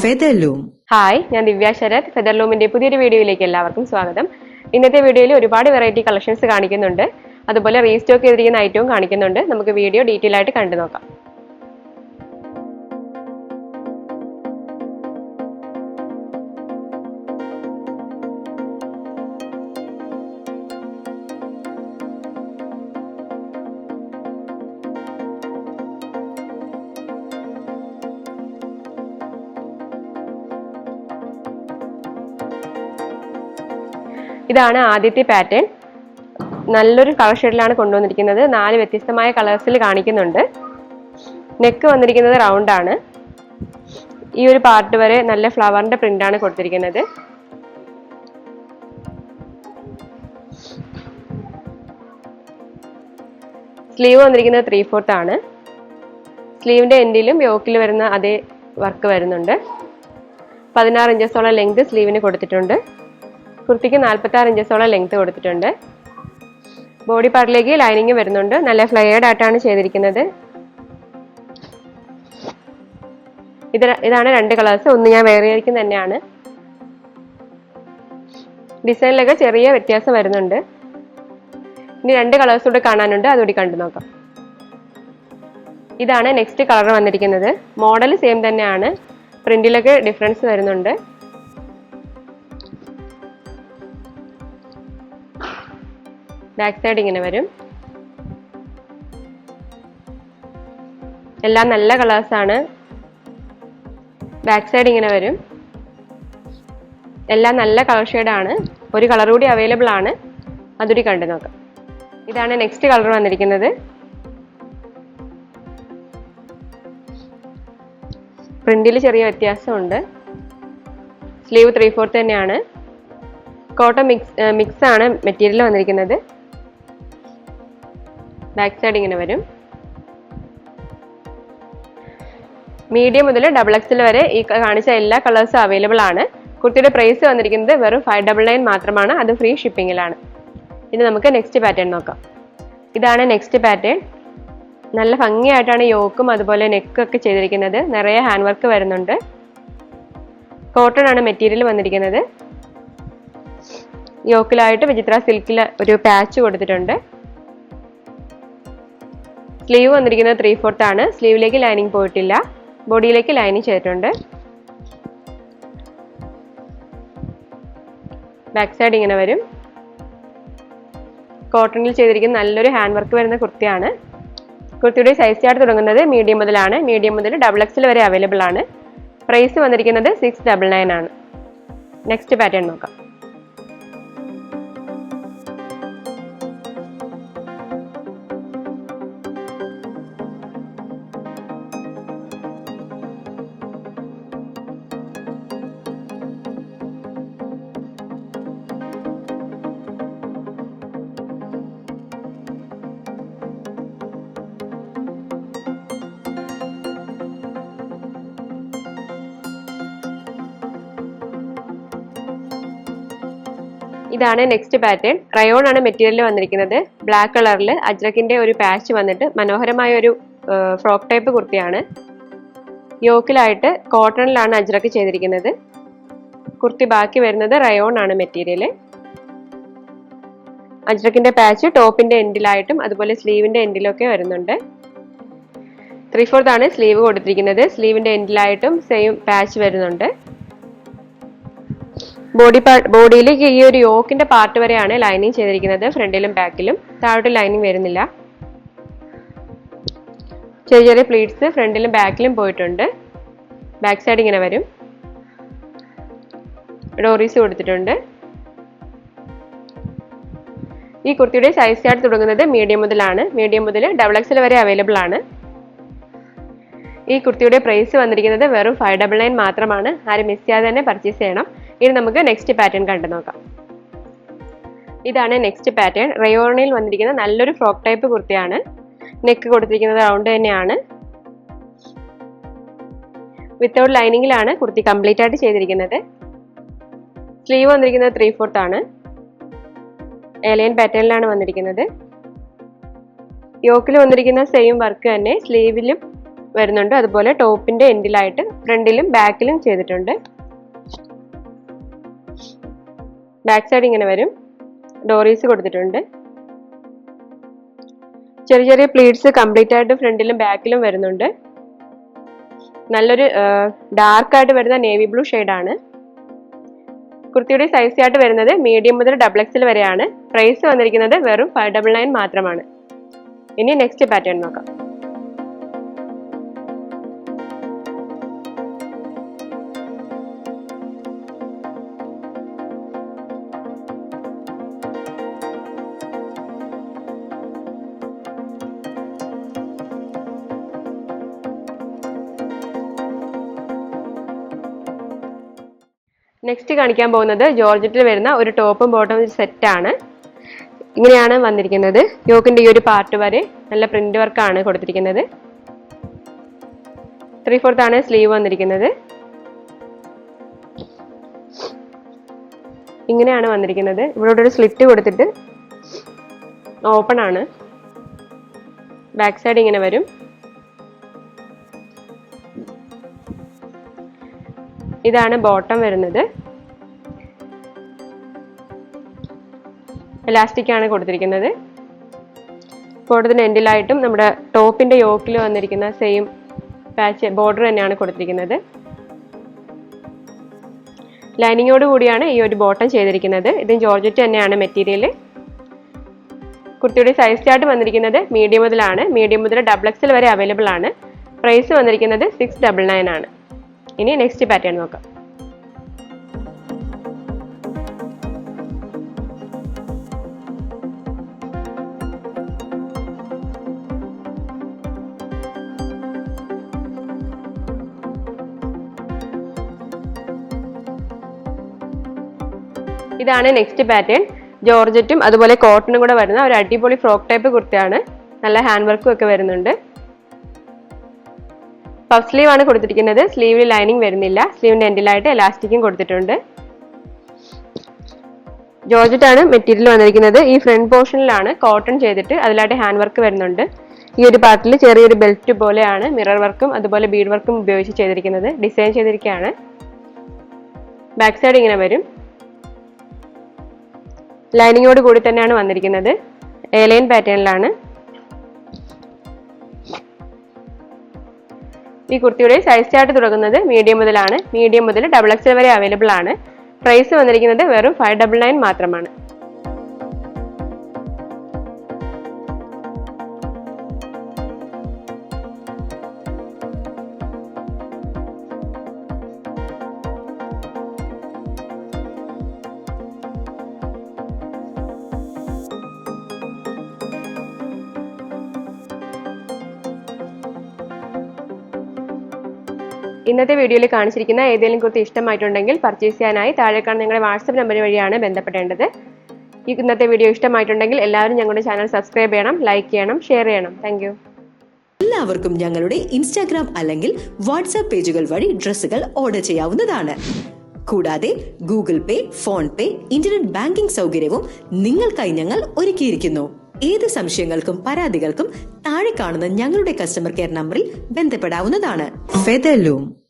ഫെദർലൂം. Hi, ഞാൻ ദിവ്യ ശരത്. ഫെദർലൂമിന്റെ പുതിയൊരു വീഡിയോയിലേക്ക് എല്ലാവർക്കും സ്വാഗതം. ഇന്നത്തെ വീഡിയോയിൽ ഒരുപാട് വെറൈറ്റി കളക്ഷൻസ് കാണിക്കുന്നുണ്ട്, അതുപോലെ റീസ്റ്റോക്ക് ചെയ്തിരിക്കുന്ന ഐറ്റവും കാണിക്കുന്നുണ്ട്. നമുക്ക് വീഡിയോ ഡീറ്റെയിൽ ആയിട്ട് കണ്ടു നോക്കാം. ഇതാണ് ആദ്യത്തെ പാറ്റേൺ. നല്ലൊരു കളർ ഷെയ്ഡിലാണ് കൊണ്ടുവന്നിരിക്കുന്നത്. 4 വ്യത്യസ്തമായ കളേഴ്സിൽ കാണിക്കുന്നുണ്ട്. നെക്ക് വന്നിരിക്കുന്നത് റൗണ്ട് ആണ്. ഈ ഒരു പാർട്ട് വരെ നല്ല ഫ്ലവറിന്റെ പ്രിന്റ് ആണ് കൊടുത്തിരിക്കുന്നത്. സ്ലീവ് വന്നിരിക്കുന്നത് 3/4 ആണ്. സ്ലീവിന്റെ എൻഡിലും യോക്കിൽ വരുന്ന അതേ വർക്ക് വരുന്നുണ്ട്. 16 ഇഞ്ചസോളം ലെങ്ത് സ്ലീവിന് കൊടുത്തിട്ടുണ്ട്. കുർത്തിക്ക് 46 ഇഞ്ചസോളം ലെങ്ത് കൊടുത്തിട്ടുണ്ട്. ബോഡി പാർട്ടിലേക്ക് ലൈനിങ് വരുന്നുണ്ട്. നല്ല ഫ്ലെയർഡ് ആയിട്ടാണ് ചെയ്തിരിക്കുന്നത്. ഇതാണ് 2 കളേഴ്സ്. ഒന്ന് ഞാൻ വേറെ ആയിരിക്കും തന്നെയാണ്. ഡിസൈനിലൊക്കെ ചെറിയ വ്യത്യാസം വരുന്നുണ്ട്. ഇനി 2 കളേഴ്സ് കൂടെ കാണാനുണ്ട്, അതുകൂടി കണ്ടു നോക്കാം. ഇതാണ് നെക്സ്റ്റ് കളർ വന്നിരിക്കുന്നത്. മോഡൽ സെയിം തന്നെയാണ്, പ്രിന്റിലൊക്കെ ഡിഫറൻസ് വരുന്നുണ്ട്. ബാക്ക് സൈഡ് ഇങ്ങനെ വരും. എല്ലാം നല്ല കളേഴ്സ് ആണ്. ബാക്ക് സൈഡ് ഇങ്ങനെ വരും. എല്ലാം നല്ല കളർ ഷെയ്ഡാണ്. ഒരു കളർ കൂടി അവൈലബിൾ ആണ്, അതുകൂടി കണ്ടു നോക്കാം. ഇതാണ് നെക്സ്റ്റ് കളർ വന്നിരിക്കുന്നത്. പ്രിന്റിൽ ചെറിയ വ്യത്യാസമുണ്ട്. സ്ലീവ് 3/4 തന്നെയാണ്. കോട്ടൺ മിക്സ് ആണ് മെറ്റീരിയൽ വന്നിരിക്കുന്നത്. ബാക്ക് സൈഡ് ഇങ്ങനെ വരും. മീഡിയം മുതൽ XXL വരെ ഈ കാണിച്ച എല്ലാ കളേഴ്സും അവൈലബിൾ ആണ്. കുർത്തിയുടെ പ്രൈസ് വന്നിരിക്കുന്നത് വെറും 599 മാത്രമാണ്, അത് ഫ്രീ ഷിപ്പിങ്ങിലാണ്. ഇനി നമുക്ക് നെക്സ്റ്റ് പാറ്റേൺ നോക്കാം. ഇതാണ് നെക്സ്റ്റ് പാറ്റേൺ. നല്ല ഭംഗിയായിട്ടാണ് യോക്കും അതുപോലെ നെക്കും ഒക്കെ ചെയ്തിരിക്കുന്നത്. നിറയെ ഹാൻഡ് വർക്ക് വരുന്നുണ്ട്. കോട്ടൺ ആണ് മെറ്റീരിയൽ വന്നിരിക്കുന്നത്. യോക്കിലായിട്ട് വിചിത്ര സിൽക്കിൽ ഒരു പാച്ച് കൊടുത്തിട്ടുണ്ട്. സ്ലീവ് വന്നിരിക്കുന്നത് 3/4 ആണ്. സ്ലീവിലേക്ക് ലൈനിങ് പോയിട്ടില്ല, ബോഡിയിലേക്ക് ലൈനിങ് ചെയ്തിട്ടുണ്ട്. ബാക്ക് സൈഡ് ഇങ്ങനെ വരും. കോട്ടണിൽ ചെയ്തിരിക്കുന്ന നല്ലൊരു ഹാൻഡ് വർക്ക് വരുന്ന കുർത്തിയാണ്. കുർത്തിയുടെ സൈസ് ചാർട്ട് തുടങ്ങുന്നത് മീഡിയം മുതലാണ്. മീഡിയം മുതൽ XXL വരെ അവൈലബിൾ ആണ്. പ്രൈസ് വന്നിരിക്കുന്നത് 699 ആണ്. നെക്സ്റ്റ് പാറ്റേൺ നോക്കാം. ഇതാണ് നെക്സ്റ്റ് പാറ്റേൺ. റയോൺ ആണ് മെറ്റീരിയൽ വന്നിരിക്കുന്നത്. ബ്ലാക്ക് കളറിൽ അജ്രക്കിന്റെ ഒരു പാച്ച് വന്നിട്ട് മനോഹരമായ ഒരു ഫ്രോക്ക് ടൈപ്പ് കുർത്തിയാണ്. യോക്കിലായിട്ട് കോട്ടണിലാണ് അജ്രക്ക് ചെയ്തിരിക്കുന്നത്. കുർത്തി ബാക്കി വരുന്നത് റയോൺ ആണ് മെറ്റീരിയൽ. അജ്രക്കിന്റെ പാച്ച് ടോപ്പിന്റെ എൻഡിലായിട്ടും അതുപോലെ സ്ലീവിന്റെ എൻഡിലൊക്കെ വരുന്നുണ്ട്. 3/4 ആണ് സ്ലീവ് കൊടുത്തിരിക്കുന്നത്. സ്ലീവിന്റെ എൻഡിലായിട്ടും സെയിം പാച്ച് വരുന്നുണ്ട്. ബോഡിയിലേക്ക് ഈ ഒരു യോക്കിന്റെ പാർട്ട് വരെയാണ് ലൈനിങ് ചെയ്തിരിക്കുന്നത്. ഫ്രണ്ടിലും ബാക്കിലും, താഴോട്ട് ലൈനിങ് വരുന്നില്ല. ചെറിയ ചെറിയ പ്ലീറ്റ്സ് ഫ്രണ്ടിലും ബാക്കിലും പോയിട്ടുണ്ട്. ബാക്ക് സൈഡ് ഇങ്ങനെ വരും. ഡോറീസ് കൊടുത്തിട്ടുണ്ട്. ഈ കുർത്തിയുടെ സൈസ് ചാർട്ട് തുടങ്ങുന്നത് മീഡിയം മുതലാണ്. മീഡിയം മുതൽ XXL വരെ അവൈലബിൾ ആണ്. ഈ കുർത്തിയുടെ പ്രൈസ് വന്നിരിക്കുന്നത് വെറും 599 മാത്രമാണ്. ആരും മിസ് ചെയ്യാതെ തന്നെ പർച്ചേസ് ചെയ്യണം. ഇനി നമുക്ക് നെക്സ്റ്റ് പാറ്റേൺ കണ്ടു നോക്കാം. ഇതാണ് നെക്സ്റ്റ് പാറ്റേൺ. റയോണിൽ വന്നിരിക്കുന്ന നല്ലൊരു ഫ്രോക്ക് ടൈപ്പ് കുർത്തിയാണ്. നെക്ക് കൊടുത്തിരിക്കുന്നത് റൗണ്ട് തന്നെയാണ്. വിത്തൗട്ട് ലൈനിങ്ങിലാണ് കുർത്തി കംപ്ലീറ്റ് ആയിട്ട് ചെയ്തിരിക്കുന്നത്. സ്ലീവ് വന്നിരിക്കുന്നത് 3/4 ആണ്. ഏലിയൻ പാറ്റേണിലാണ് വന്നിരിക്കുന്നത്. യോക്കിൽ വന്നിരിക്കുന്ന സെയിം വർക്ക് തന്നെ സ്ലീവിലും വരുന്നുണ്ട്. അതുപോലെ ടോപ്പിന്റെ എൻഡിലായിട്ട് ഫ്രണ്ടിലും ബാക്കിലും ചെയ്തിട്ടുണ്ട്. ബാക്ക് സൈഡ് ഇങ്ങനെ വരും. ഡോറീസ് കൊടുത്തിട്ടുണ്ട്. ചെറിയ ചെറിയ പ്ലീറ്റ്സ് കംപ്ലീറ്റ് ആയിട്ട് ഫ്രണ്ടിലും ബാക്കിലും വരുന്നുണ്ട്. നല്ലൊരു ഡാർക്ക് ആയിട്ട് വരുന്ന നേവി ബ്ലൂ ആണ്. കുർത്തിയുടെ സൈസ് ചാർട്ട് വരുന്നത് മീഡിയം മുതൽ XXL വരെയാണ്. പ്രൈസ് വന്നിരിക്കുന്നത് വെറും 599 മാത്രമാണ്. ഇനി നെക്സ്റ്റ് പാറ്റേൺ നോക്കാം. നെക്സ്റ്റ് കാണിക്കാൻ പോകുന്നത് ജോർജറ്റിൽ വരുന്ന ഒരു ടോപ്പും ബോട്ടവും സെറ്റ് ആണ്. ഇങ്ങനെയാണ് വന്നിരിക്കുന്നത്. യോക്കിന്റെ ഈ ഒരു പാർട്ട് വരെ നല്ല പ്രിന്റ് വർക്കാണ് കൊടുത്തിരിക്കുന്നത്. 3/4 ആണ് സ്ലീവ് വന്നിരിക്കുന്നത്. ഇങ്ങനെയാണ് വന്നിരിക്കുന്നത്. ഇവിടെ ഒരു സ്ലിറ്റ് കൊടുത്തിട്ട് ഓപ്പൺ ആണ്. ബാക്ക് സൈഡ് ഇങ്ങനെ വരും. ഇതാണ് ബോട്ടം വരുന്നത്. എലാസ്റ്റിക് ആണ് കൊടുത്തിരിക്കുന്നത്. ബോട്ടത്തിന്റെ എൻഡിലായിട്ടും നമ്മുടെ ടോപ്പിന്റെ യോക്കിൽ വന്നിരിക്കുന്ന സെയിം പാച്ച് ബോർഡർ തന്നെയാണ് കൊടുത്തിരിക്കുന്നത്. ലൈനിങ്ങോട് കൂടിയാണ് ഈ ഒരു ബോട്ടം ചെയ്തിരിക്കുന്നത്. ഇതും ജോർജറ്റ് തന്നെയാണ് മെറ്റീരിയൽ. കുർത്തിയുടെ സൈസ് ചാർട്ട് വന്നിരിക്കുന്നത് മീഡിയം മുതലാണ്. മീഡിയം മുതൽ XXL വരെ അവൈലബിൾ ആണ്. പ്രൈസ് വന്നിരിക്കുന്നത് 699 ആണ്. ഇനി നെക്സ്റ്റ് പാറ്റേൺ നോക്കാം. ഇതാണ് നെക്സ്റ്റ് പാറ്റേൺ. ജോർജറ്റും അതുപോലെ കോട്ടണും കൂടെ വരുന്ന ഒരു അടിപൊളി ഫ്രോക്ക് ടൈപ്പ് കുർത്തിയാണ്. നല്ല ഹാൻഡ് വർക്കും ഒക്കെ വരുന്നുണ്ട്. പഫ് സ്ലീവ് ആണ് കൊടുത്തിരിക്കുന്നത്. സ്ലീവിൽ ലൈനിങ് വരുന്നില്ല. സ്ലീവിന്റെ എൻഡിലായിട്ട് എലാസ്റ്റിക്കും കൊടുത്തിട്ടുണ്ട്. ജോർജറ്റ് ആണ് മെറ്റീരിയൽ വന്നിരിക്കുന്നത്. ഈ ഫ്രണ്ട് പോർഷനിലാണ് കോട്ടൺ ചെയ്തിട്ട് അതിലായിട്ട് ഹാൻഡ് വർക്ക് വരുന്നുണ്ട്. ഈ ഒരു പാർട്ടിൽ ചെറിയൊരു ബെൽറ്റ് പോലെയാണ് മിറർ വർക്കും അതുപോലെ ബീഡ് വർക്കും ഉപയോഗിച്ച് ചെയ്തിരിക്കുന്നത്. ഡിസൈൻ ചെയ്തിരിക്കുകയാണ്. ബാക്ക് സൈഡ് ഇങ്ങനെ വരും. ലൈനിങ്ങോട് കൂടി തന്നെയാണ് വന്നിരിക്കുന്നത്. എ ലൈൻ പാറ്റേണിലാണ്. ഈ കുർത്തിയുടെ സൈസ് ചാർട്ട് തുടങ്ങുന്നത് മീഡിയം മുതലാണ്. മീഡിയം മുതൽ XXL വരെ അവൈലബിൾ ആണ്. പ്രൈസ് വന്നിരിക്കുന്നത് വെറും 599 മാത്രമാണ്. ഇന്നത്തെ വീഡിയോയിൽ കാണിച്ചിരിക്കുന്ന ഏതെങ്കിലും കുർത്തി ഇഷ്ടമായിട്ടുണ്ടെങ്കിൽ പർച്ചേസ് ചെയ്യാനായി താഴെ കാണുന്ന ഞങ്ങളുടെ വാട്സ്ആപ്പ് നമ്പർ വഴിയാണ് ബന്ധപ്പെടേണ്ടത്. ഇന്നത്തെ വീഡിയോ ഇഷ്ടമായിട്ടുണ്ടെങ്കിൽ എല്ലാവരും ഞങ്ങളുടെ ചാനൽ സബ്സ്ക്രൈബ് ചെയ്യണം, ലൈക്ക് ചെയ്യണം, ഷെയർ ചെയ്യണം. Thank you. എല്ലാവർക്കും ഞങ്ങളുടെ ഇൻസ്റ്റാഗ്രാം അല്ലെങ്കിൽ വാട്സ്ആപ്പ് പേജുകൾ വഴി ഡ്രസ്സുകൾ ഓർഡർ ചെയ്യാവുന്നതാണ്. കൂടാതെ ഗൂഗിൾ പേ, ഫോൺ പേ, ഇന്റർനെറ്റ് ബാങ്കിംഗ് സൗകര്യവും നിങ്ങൾക്കായി ഞങ്ങൾ ഒരുക്കിയിരിക്കുന്നു. ഏത് സംശയങ്ങൾക്കും പരാതികൾക്കും താഴെ കാണുന്ന ഞങ്ങളുടെ കസ്റ്റമർ കെയർ നമ്പറിൽ ബന്ധപ്പെടാവുന്നതാണ്. ഫെദർലൂം.